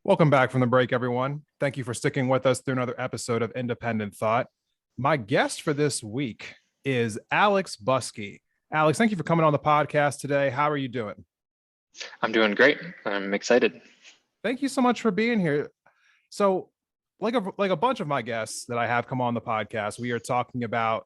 Welcome back from the break, everyone. Thank you for sticking with us through another episode of Independent Thought. My guest for this week is Alex Buskey. Alex, thank you for coming on the podcast today. How are you doing? I'm doing great. I'm excited. Thank you so much for being here. So, like a bunch of my guests that I have come on the podcast, we are talking about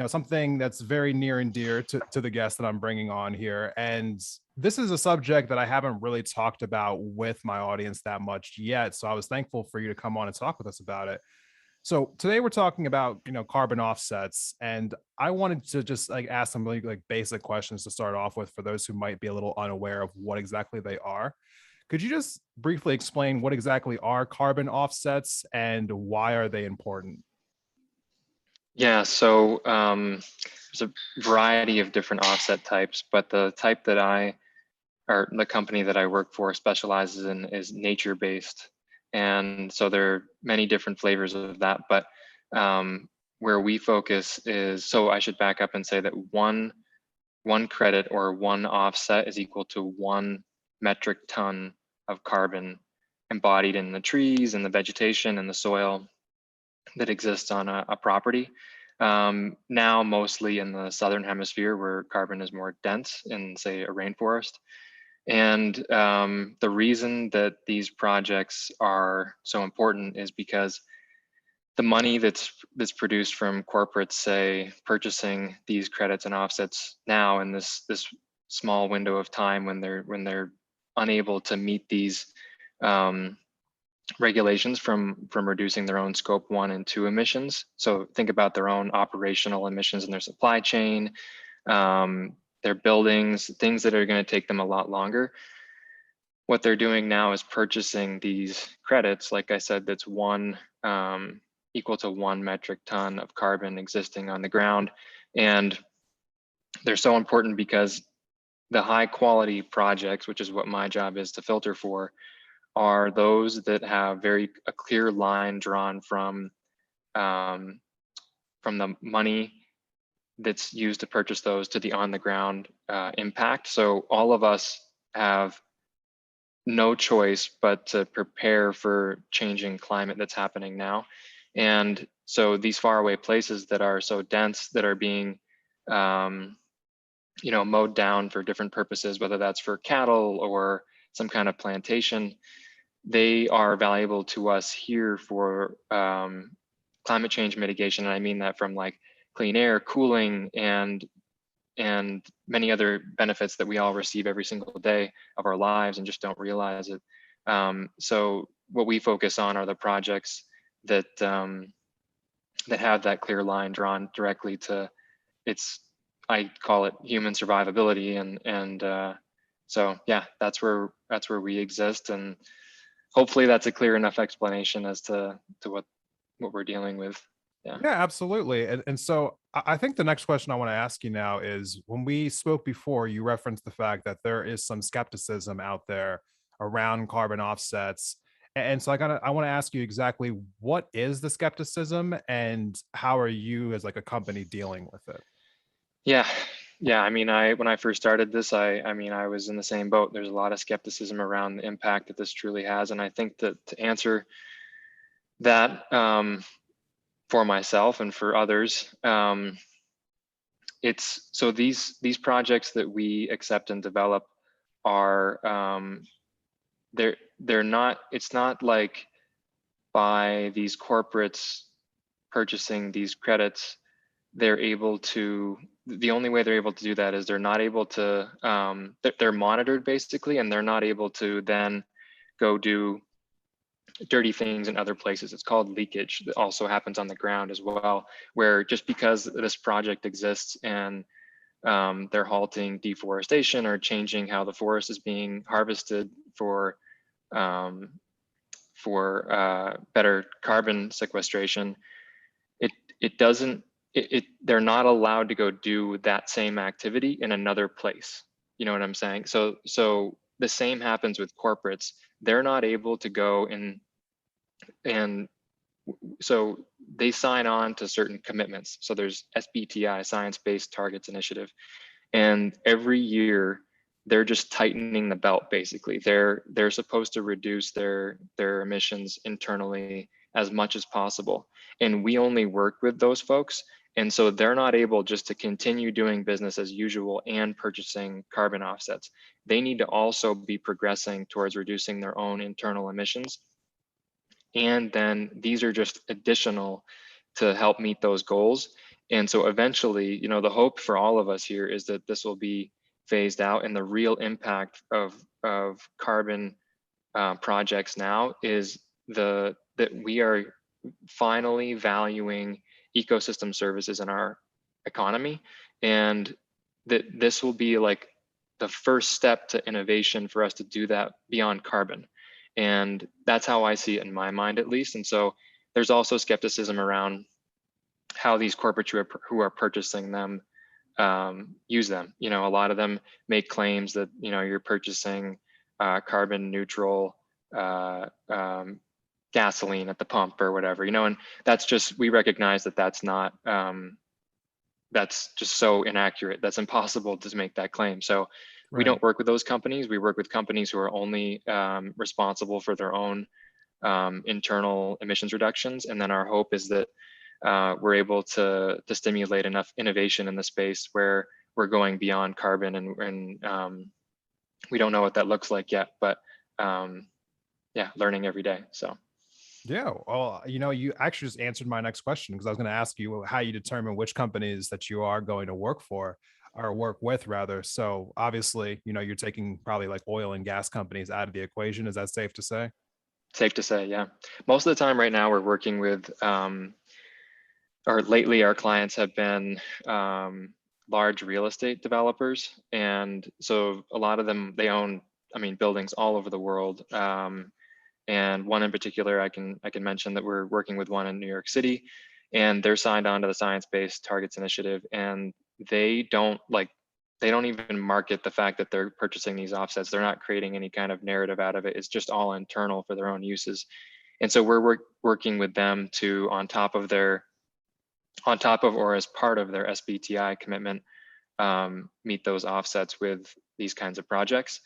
something that's very near and dear to the guest that I'm bringing on here, and this is a subject that I haven't really talked about with my audience that much yet. So I was thankful for you to come on and talk with us about it. So today we're talking about carbon offsets, and I wanted to just ask some really basic questions to start off with for those who might be a little unaware of what exactly they are. Could you just briefly explain what exactly are carbon offsets and why are they important? Yeah, so there's a variety of different offset types, but the type that or the company that I work for specializes in is nature-based. And so there are many different flavors of that, but where we focus is, so I should back up and say that one credit or one offset is equal to 1 metric ton of carbon embodied in the trees and the vegetation and the soil that exists on a property. Now, mostly in the southern hemisphere where carbon is more dense in, say, a rainforest. And the reason that these projects are so important is because the money that's produced from corporates, say, purchasing these credits and offsets now in this small window of time when they're unable to meet these regulations from reducing their own scope 1 and 2 emissions. So think about their own operational emissions in their supply chain, their buildings, things that are going to take them a lot longer. What they're doing now is purchasing these credits, like I said, that's equal to 1 metric ton of carbon existing on the ground. And they're so important because the high quality projects, which is what my job is to filter for, are those that have a clear line drawn from the money that's used to purchase those to the on the ground impact. So all of us have no choice but to prepare for changing climate that's happening now. And so these faraway places that are so dense, that are being mowed down for different purposes, whether that's for cattle or some kind of plantation, they are valuable to us here for climate change mitigation. And I mean that from like clean air, cooling, and many other benefits that we all receive every single day of our lives and just don't realize it. So what we focus on are the projects that have that clear line drawn directly to I call it human survivability, and so yeah, that's where we exist, and hopefully that's a clear enough explanation as to what we're dealing with. Yeah. Yeah, absolutely. And so I think the next question I want to ask you now is, when we spoke before, you referenced the fact that there is some skepticism out there around carbon offsets. And so I want to ask you exactly, what is the skepticism and how are you as like a company dealing with it? Yeah. I mean, when I first started this, I was in the same boat. There's a lot of skepticism around the impact that this truly has. And I think that to answer that, for myself and for others, it's so these projects that we accept and develop are they're not, it's not like by these corporates purchasing these credits, the only way they're able to do that is they're not able to, they're monitored basically, and they're not able to then go do dirty things in other places. It's called leakage. That also happens on the ground as well, where just because this project exists and they're halting deforestation or changing how the forest is being harvested for better carbon sequestration, it doesn't, they're not allowed to go do that same activity in another place. You know what I'm saying? So the same happens with corporates. They're not able to go and so they sign on to certain commitments. So there's SBTI, Science Based Targets Initiative, and every year they're just tightening the belt. Basically, they're supposed to reduce their emissions internally as much as possible, and we only work with those folks. And so they're not able just to continue doing business as usual and purchasing carbon offsets. They need to also be progressing towards reducing their own internal emissions. And then these are just additional to help meet those goals. And so eventually, you know, the hope for all of us here is that this will be phased out, and the real impact of carbon projects now is that we are finally valuing ecosystem services in our economy, and that this will be like the first step to innovation for us to do that beyond carbon. And that's how I see it in my mind, at least. And so there's also skepticism around how these corporates who are purchasing them use them. You know, a lot of them make claims that, you know, you're purchasing carbon neutral gasoline at the pump or whatever, you know, and that's just, we recognize that that's not, that's just so inaccurate. That's impossible to make that claim. So we don't work with those companies. We work with companies who are only responsible for their own internal emissions reductions. And then our hope is that we're able to stimulate enough innovation in the space where we're going beyond carbon, and we don't know what that looks like yet, but yeah, learning every day. So. Yeah, well, you know, you actually just answered my next question, because I was going to ask you how you determine which companies that you are going to work for, or work with rather. So obviously, you know, you're taking probably like oil and gas companies out of the equation. Is that safe to say? Safe to say, yeah. Most of the time right now we're working with, or lately our clients have been large real estate developers. And so a lot of them, they own, I mean, buildings all over the world. And one in particular, I can mention that we're working with one in New York City, and they're signed on to the Science Based Targets Initiative, and they don't even market the fact that they're purchasing these offsets. They're not creating any kind of narrative out of it. It's just all internal for their own uses. And so we're working with them to, on top of or as part of their SBTI commitment, meet those offsets with these kinds of projects.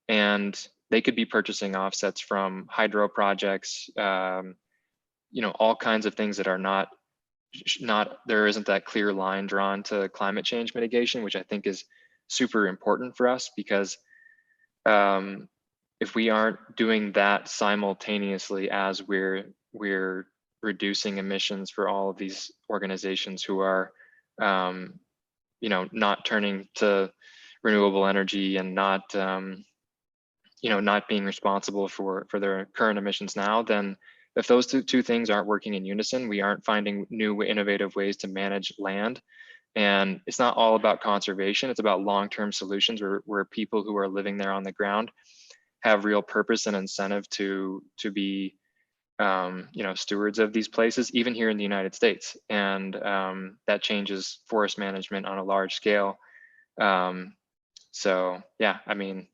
And they could be purchasing offsets from hydro projects, you know, all kinds of things that are not, there isn't that clear line drawn to climate change mitigation, which I think is super important for us, because if we aren't doing that simultaneously as we're reducing emissions for all of these organizations who are, you know, not turning to renewable energy and not, you know, not being responsible for their current emissions now, then if those two things aren't working in unison, we aren't finding new innovative ways to manage land. And it's not all about conservation, it's about long-term solutions where people who are living there on the ground have real purpose and incentive to be, you know, stewards of these places, even here in the United States. And that changes forest management on a large scale. So yeah, I mean,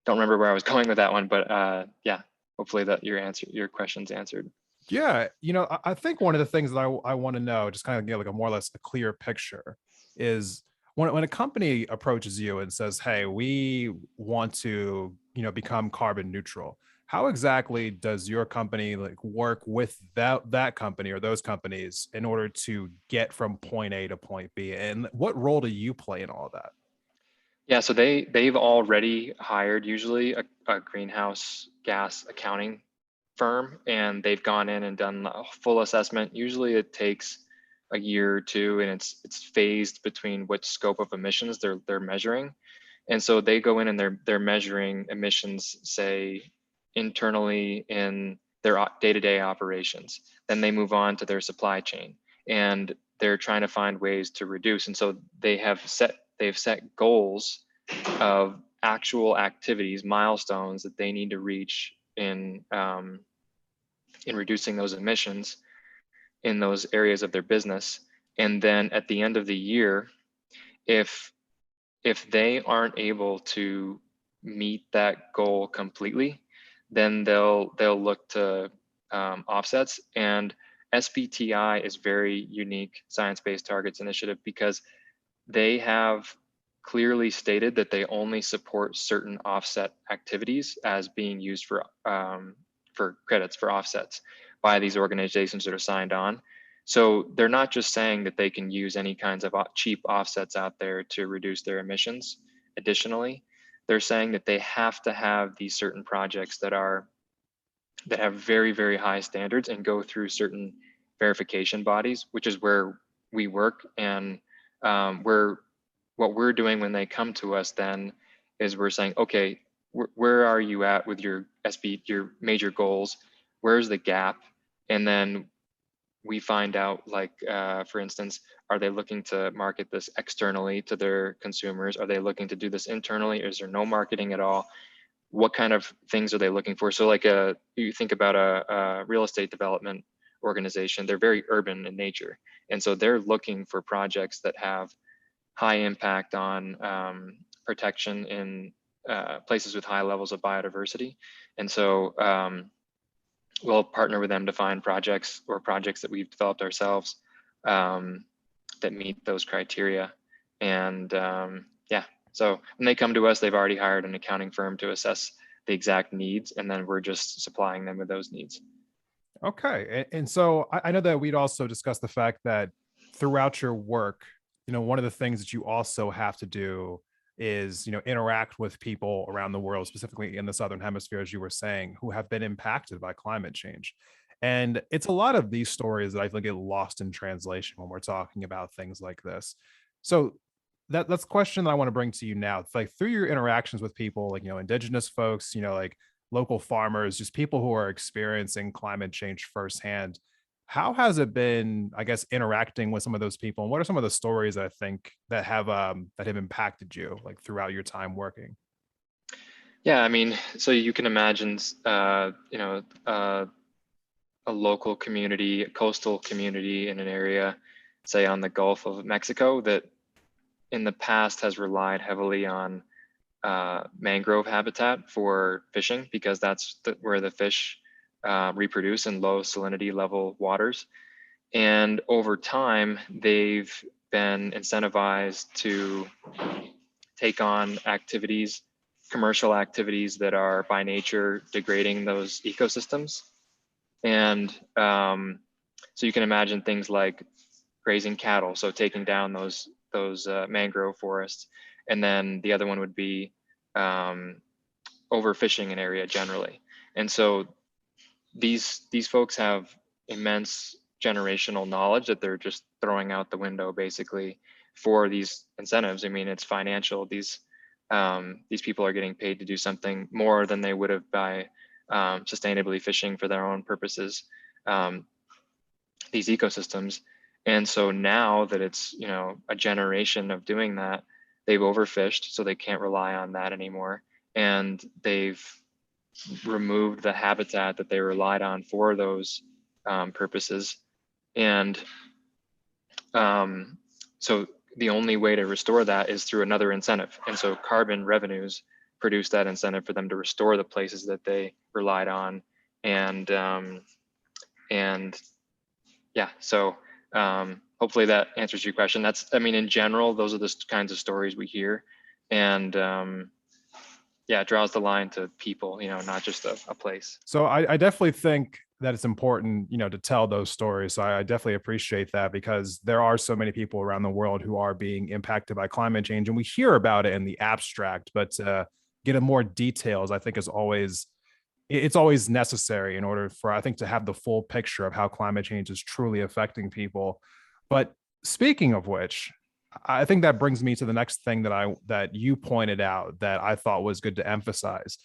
don't remember where I was going with that one, but yeah, hopefully that your question's answered. Yeah, you know, I think one of the things that I want to know, just kind of get like a more or less a clear picture, is when a company approaches you and says, "Hey, we want to, you know, become carbon neutral." How exactly does your company like work with that company or those companies in order to get from point A to point B? And what role do you play in all of that? Yeah, so they've already hired usually a greenhouse gas accounting firm, and they've gone in and done a full assessment. Usually it takes a year or two, and it's phased between which scope of emissions they're measuring. And so they go in and they're measuring emissions, say, internally in their day-to-day operations. Then they move on to their supply chain, and they're trying to find ways to reduce. And so they've set goals of actual activities, milestones that they need to reach in reducing those emissions in those areas of their business. And then at the end of the year, if they aren't able to meet that goal completely, then they'll look to offsets. And SBTI is very unique, Science Based Targets Initiative, because they have clearly stated that they only support certain offset activities as being used for credits for offsets by these organizations that are signed on. So they're not just saying that they can use any kinds of cheap offsets out there to reduce their emissions. Additionally, they're saying that they have to have these certain projects that have very, very high standards and go through certain verification bodies, which is where we work. And what we're doing when they come to us then is we're saying, okay, where are you at with your your major goals? Where's the gap? And then we find out, like, for instance, are they looking to market this externally to their consumers? Are they looking to do this internally? Is there no marketing at all? What kind of things are they looking for? So like you think about a real estate development organization, they're very urban in nature. And so they're looking for projects that have high impact on protection in places with high levels of biodiversity. And so we'll partner with them to find projects that we've developed ourselves that meet those criteria. And yeah, so when they come to us, they've already hired an accounting firm to assess the exact needs, and then we're just supplying them with those needs. Okay. And so I know that we'd also discussed the fact that throughout your work, one of the things that you also have to do is, interact with people around the world, specifically in the Southern Hemisphere, as you were saying, who have been impacted by climate change. And it's a lot of these stories that I think get lost in translation when we're talking about things like this. So that's a question that I want to bring to you now. It's like through your interactions with people, like, indigenous folks, like local farmers, just people who are experiencing climate change firsthand. How has it been, I guess, interacting with some of those people? And what are some of the stories I think that have impacted you, like throughout your time working? Yeah, I mean, so you can imagine, a local community, a coastal community in an area, say on the Gulf of Mexico, that in the past has relied heavily on mangrove habitat for fishing, because that's where the fish reproduce in low salinity level waters. And over time, they've been incentivized to take on commercial activities that are by nature degrading those ecosystems. And so you can imagine things like grazing cattle, so taking down those mangrove forests. And then the other one would be overfishing an area generally. And so these folks have immense generational knowledge that they're just throwing out the window basically for these incentives. I mean, it's financial. These people are getting paid to do something more than they would have by sustainably fishing for their own purposes, these ecosystems. And so now that it's, a generation of doing that, they've overfished, so they can't rely on that anymore. And they've removed the habitat that they relied on for those purposes. And so the only way to restore that is through another incentive. And so carbon revenues produce that incentive for them to restore the places that they relied on. And yeah, so hopefully that answers your question. In general, those are the kinds of stories we hear. And yeah, it draws the line to people, not just a place. So I definitely think that it's important, to tell those stories. So I definitely appreciate that, because there are so many people around the world who are being impacted by climate change, and we hear about it in the abstract, but get in more details, I think it's always necessary in order for, I think, to have the full picture of how climate change is truly affecting people. But speaking of which, I think that brings me to the next thing that you pointed out that I thought was good to emphasize.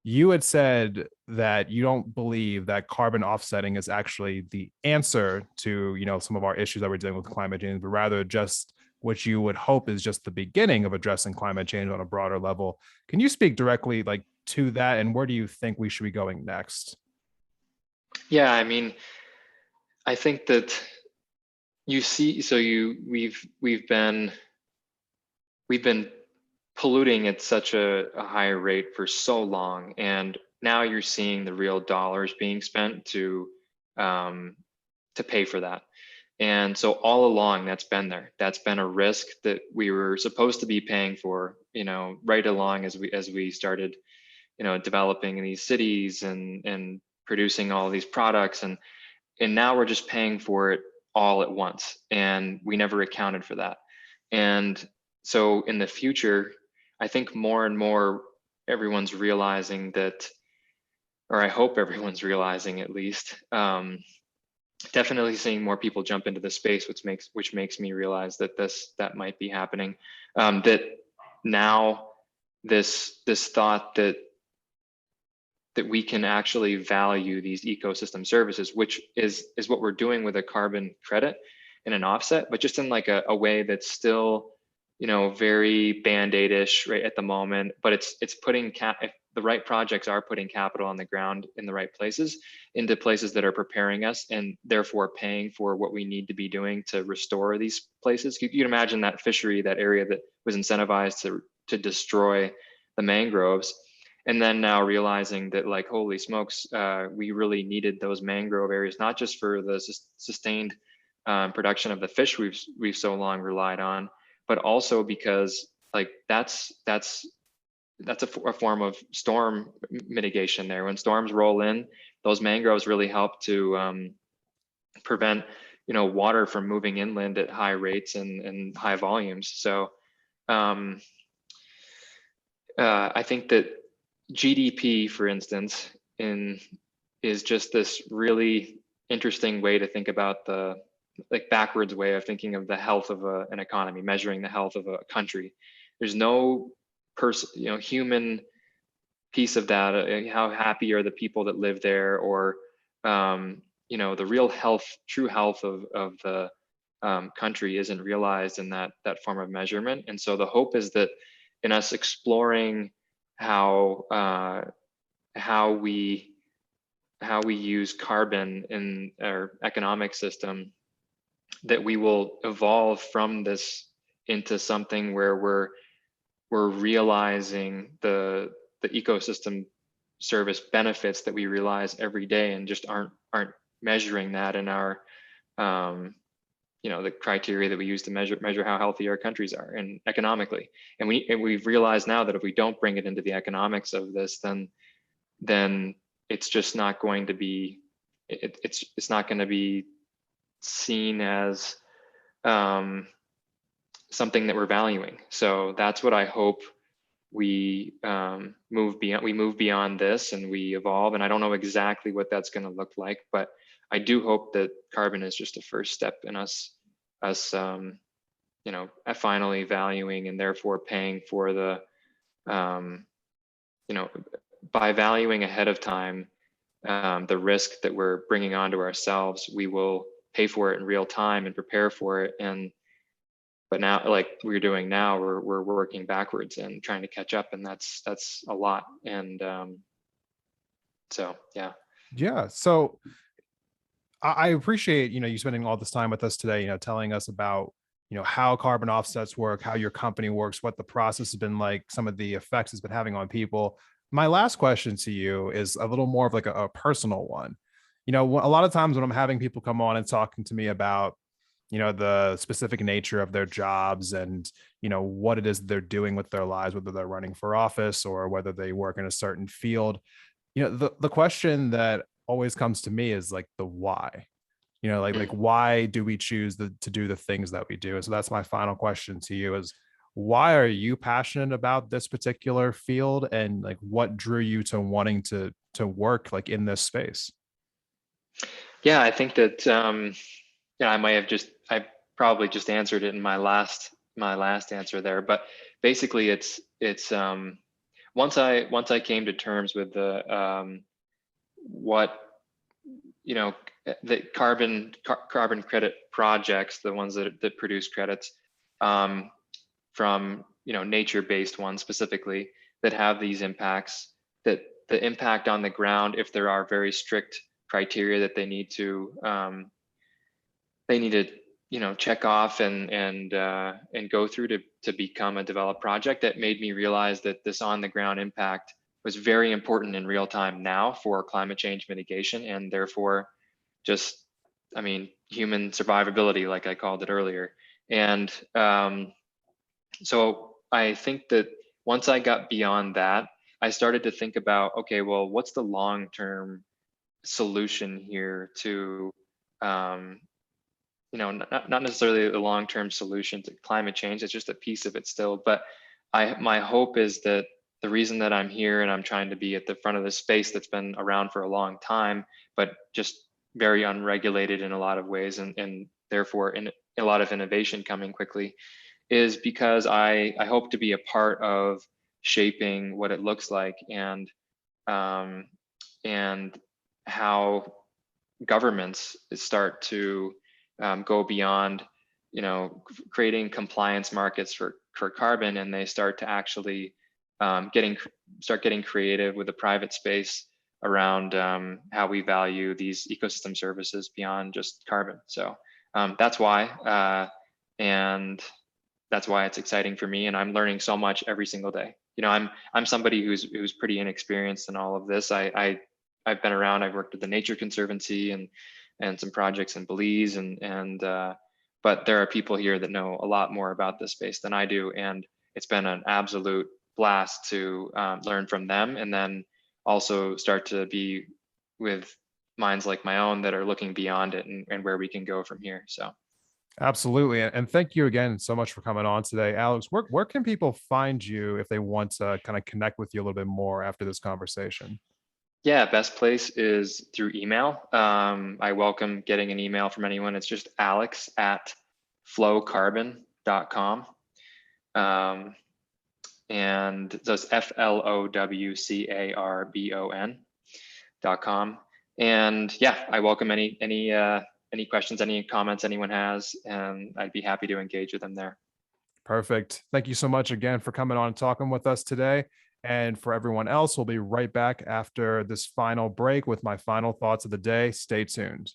You had said that you don't believe that carbon offsetting is actually the answer to, some of our issues that we're dealing with climate change, but rather just what you would hope is just the beginning of addressing climate change on a broader level. Can you speak directly to that, and where do you think we should be going next? Yeah, I think that you see, so we've been polluting at such a high rate for so long, and now you're seeing the real dollars being spent to pay for that. And so all along that's been there. That's been a risk that we were supposed to be paying for, right along as we started, developing these cities and producing all these products. And now we're just paying for it all at once. And we never accounted for that. And so in the future, I think more and more everyone's realizing that, or I hope everyone's realizing at least, definitely seeing more people jump into the space, which makes me realize that that might be happening. That now this thought that we can actually value these ecosystem services, which is what we're doing with a carbon credit and an offset, but just in like a way that's still, very band-aid-ish right at the moment. But it's putting if the right projects are putting capital on the ground in the right places, into places that are preparing us and therefore paying for what we need to be doing to restore these places. You can imagine that fishery, that area that was incentivized to destroy the mangroves. And then now realizing that, like, holy smokes, we really needed those mangrove areas, not just for the sustained production of the fish we've so long relied on, but also because like that's a form of storm mitigation there. When storms roll in, those mangroves really help to prevent, water from moving inland at high rates and high volumes. So I think that GDP, for instance, is just this really interesting way to think about the backwards way of thinking of the health of an economy, measuring the health of a country. There's no human piece of that. How happy are the people that live there, or the real health, true health of the country isn't realized in that form of measurement. And so the hope is that in us exploring how we use carbon in our economic system, that we will evolve from this into something where we're realizing the ecosystem service benefits that we realize every day, and just aren't measuring that in our the criteria that we use to measure how healthy our countries are and economically. And we've realized now that if we don't bring it into the economics of this, then it's just not going to be it's not going to be seen as something that we're valuing. So that's what I hope we move beyond this and we evolve. And I don't know exactly what that's going to look like, but I do hope that carbon is just a first step in us finally valuing and therefore paying for the by valuing ahead of time the risk that we're bringing onto ourselves. We will pay for it in real time and prepare for it. But now, like we're doing now, we're working backwards and trying to catch up, and that's a lot. And so Yeah. So I appreciate, you spending all this time with us today, telling us about, how carbon offsets work, how your company works, what the process has been like, some of the effects it's been having on people. My last question to you is a little more of like a personal one. A lot of times when I'm having people come on and talking to me about, the specific nature of their jobs and, what it is they're doing with their lives, whether they're running for office or whether they work in a certain field, the question that always comes to me is like the why. Like why do we choose to do the things that we do? And so that's my final question to you is, why are you passionate about this particular field, and like what drew you to wanting to work like in this space? Yeah, I think that I probably just answered it in my last answer there, but basically it's once I came to terms with the what the carbon credit projects, the ones that produce credits from nature-based ones specifically, that have these impacts, that the impact on the ground, if there are very strict criteria that they need to check off and go through to become a developed project, that made me realize that this on the ground impact was very important in real time now for climate change mitigation, and therefore just I mean, human survivability, like I called it earlier. And so I think that once I got beyond that, I started to think about, okay, well, what's the long-term solution here to, um, not necessarily the long-term solution to climate change. It's just a piece of it still. But my hope is that the reason that I'm here and I'm trying to be at the front of this space that's been around for a long time, but just very unregulated in a lot of ways, and therefore in a lot of innovation coming quickly, is because I hope to be a part of shaping what it looks like, um, and how governments start to go beyond, creating compliance markets for carbon, and they start to actually start getting creative with the private space around how we value these ecosystem services beyond just carbon. So that's why, and that's why it's exciting for me, and I'm learning so much every single day. I'm somebody who's pretty inexperienced in all of this. I've been around. I've worked at the Nature Conservancy and some projects in Belize, and but there are people here that know a lot more about this space than I do, and it's been an absolute blast to learn from them, and then also start to be with minds like my own that are looking beyond it, and where we can go from here. So. Absolutely. And thank you again so much for coming on today. Alex, where can people find you if they want to kind of connect with you a little bit more after this conversation? Yeah, best place is through email. I welcome getting an email from anyone. It's just alex@flowcarbon.com. Um, and so it's FLOWCARBON.com. And yeah, I welcome any questions, any comments anyone has, and I'd be happy to engage with them there. Perfect. Thank you so much again for coming on and talking with us today. And for everyone else, we'll be right back after this final break with my final thoughts of the day. Stay tuned.